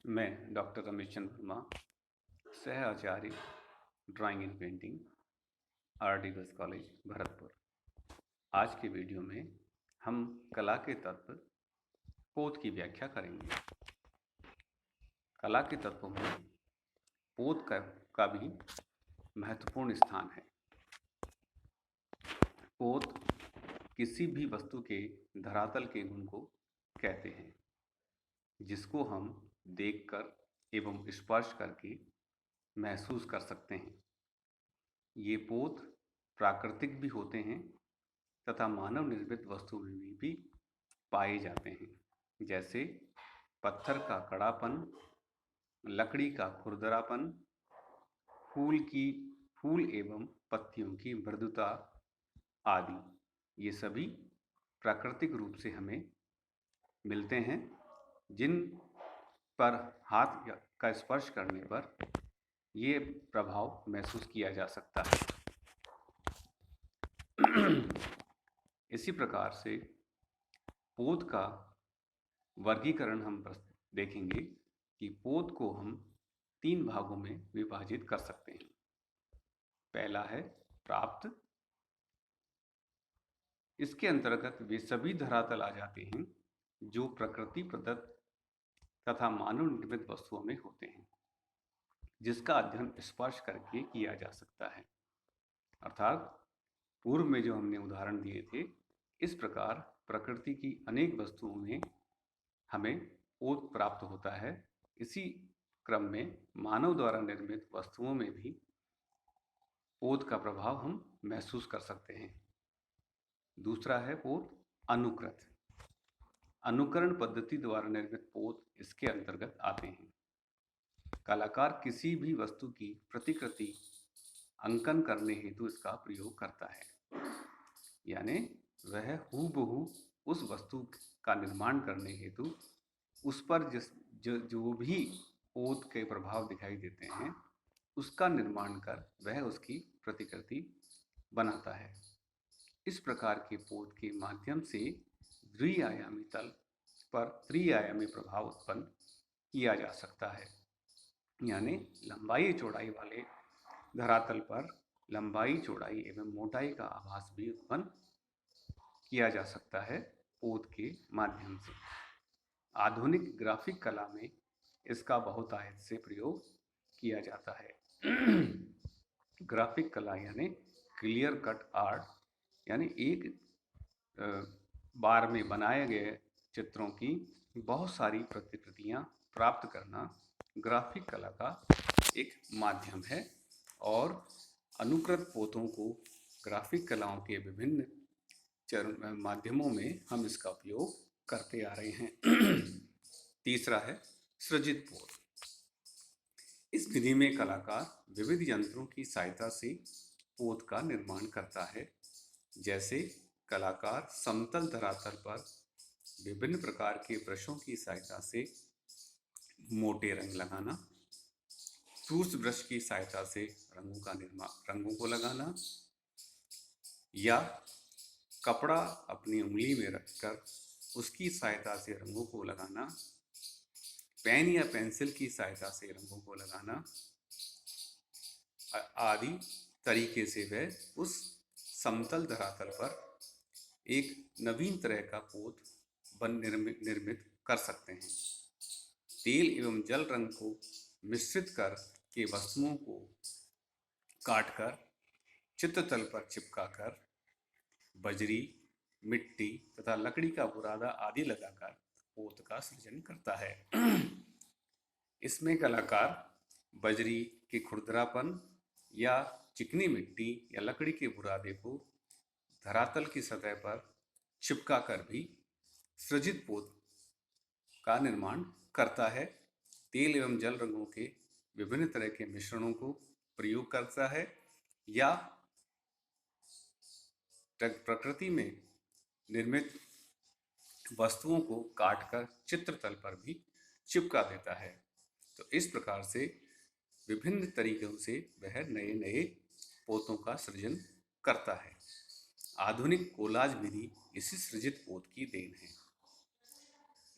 मैं डॉक्टर रमेश चंद्र वर्मा, सह आचार्य drawing and painting, R D girls college Bharatpur. आज के वीडियो में हम कला के तत्व पोत की व्याख्या करेंगे। कला के तत्वों में पोत का भी महत्वपूर्ण स्थान है। पोत किसी भी वस्तु के धरातल के गुण को कहते हैं, जिसको हम देखकर एवं स्पर्श करके महसूस कर सकते हैं। ये पोत प्राकृतिक भी होते हैं तथा मानव निर्मित वस्तु में भी पाए जाते हैं, जैसे पत्थर का कड़ापन, लकड़ी का खुरदरापन, फूल एवं पत्तियों की मृदुता आदि। ये सभी प्राकृतिक रूप से हमें मिलते हैं, जिन पर हाथ का स्पर्श करने पर ये प्रभाव महसूस किया जा सकता है। इसी प्रकार से पोत का वर्गीकरण हम देखेंगे कि पोत को हम 3 भागों में विभाजित कर सकते हैं। पहला है प्राप्त। इसके अंतर्गत वे सभी धरातल आ जाते हैं जो प्रकृति प्रदत्त तथा मानव निर्मित वस्तुओं में होते हैं, जिसका अध्ययन स्पर्श करके किया जा सकता है। अर्थात पूर्व में जो हमने उदाहरण दिए थे, इस प्रकार प्रकृति की अनेक वस्तुओं में हमें पोत प्राप्त होता है। इसी क्रम में मानव द्वारा निर्मित वस्तुओं में भी पोत का प्रभाव हम महसूस कर सकते हैं। दूसरा है पोत अनुकृत। अनुकरण पद्धति द्वारा निर्मित पोत इसके अंतर्गत आते हैं। कलाकार किसी भी वस्तु की प्रतिकृति अंकन करने हेतु इसका प्रयोग करता है, यानी वह हूबहू उस वस्तु का निर्माण करने हेतु उस पर जो भी पोत के प्रभाव दिखाई देते हैं, उसका निर्माण कर वह उसकी प्रतिकृति बनाता है। इस प्रकार के पोत के माध्यम से द्विआयामी तल पर त्रिआयामी प्रभाव उत्पन्न किया जा सकता है, यानी लंबाई चौड़ाई वाले धरातल पर लंबाई चौड़ाई एवं मोटाई का आभास भी उत्पन्न किया जा सकता है पोत के माध्यम से। आधुनिक ग्राफिक कला में इसका बहुतायत से प्रयोग किया जाता है। ग्राफिक कला यानी क्लियर कट आर्ट, यानी एक बार में बनाए गए चित्रों की बहुत सारी प्रतिकृतियां प्राप्त करना ग्राफिक कला का एक माध्यम है। और अनुकृत पोतों को ग्राफिक कलाओं के विभिन्न माध्यमों में हम इसका उपयोग करते आ रहे हैं। तीसरा है सृजित पोत। इस विधि में कलाकार विविध यंत्रों की सहायता से पोत का निर्माण करता है, जैसे कलाकार समतल धरातल पर विभिन्न प्रकार के ब्रशों की सहायता से मोटे रंग लगाना, टूल्स ब्रश की सहायता से रंगों को लगाना, या कपड़ा अपनी उंगली में रखकर उसकी सहायता से रंगों को लगाना, पेन या पेंसिल की सहायता से रंगों को लगाना आदि तरीके से वह उस समतल धरातल पर एक नवीन तरह का पोत निर्मित कर सकते हैं। तेल एवं जल रंग को मिश्रित कर के वस्तुओं को काटकर चित्रतल पर चिपकाकर बजरी, मिट्टी तथा लकड़ी का बुरादा आदि लगाकर पोत का सृजन करता है। इसमें कलाकार बजरी के खुरदरापन या चिकनी मिट्टी या लकड़ी के बुरादे को धरातल की सतह पर चिपकाकर भी सृजित पोत का निर्माण करता है। तेल एवं जल रंगों के विभिन्न तरह के मिश्रणों को प्रयोग करता है, या प्रकृति में निर्मित वस्तुओं को काटकर चित्रतल पर भी चिपका देता है। तो इस प्रकार से विभिन्न तरीकों से वह नए नए पोतों का सृजन करता है। आधुनिक कोलाज विधि इसी सृजित पोत की देन है।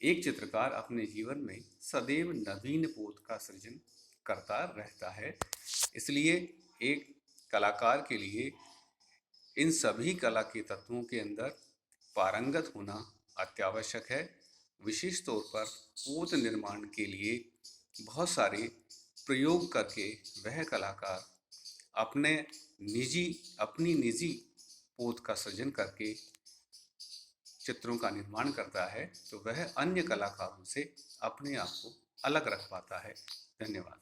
एक चित्रकार अपने जीवन में सदैव नवीन पोत का सृजन करता रहता है। इसलिए एक कलाकार के लिए इन सभी कला के तत्वों के अंदर पारंगत होना अत्यावश्यक है। विशेष तौर पर पोत निर्माण के लिए बहुत सारे प्रयोग करके वह कलाकार अपने अपनी निजी पोत का सृजन करके चित्रों का निर्माण करता है, तो वह अन्य कलाकारों से अपने आप को अलग रख पाता है। धन्यवाद।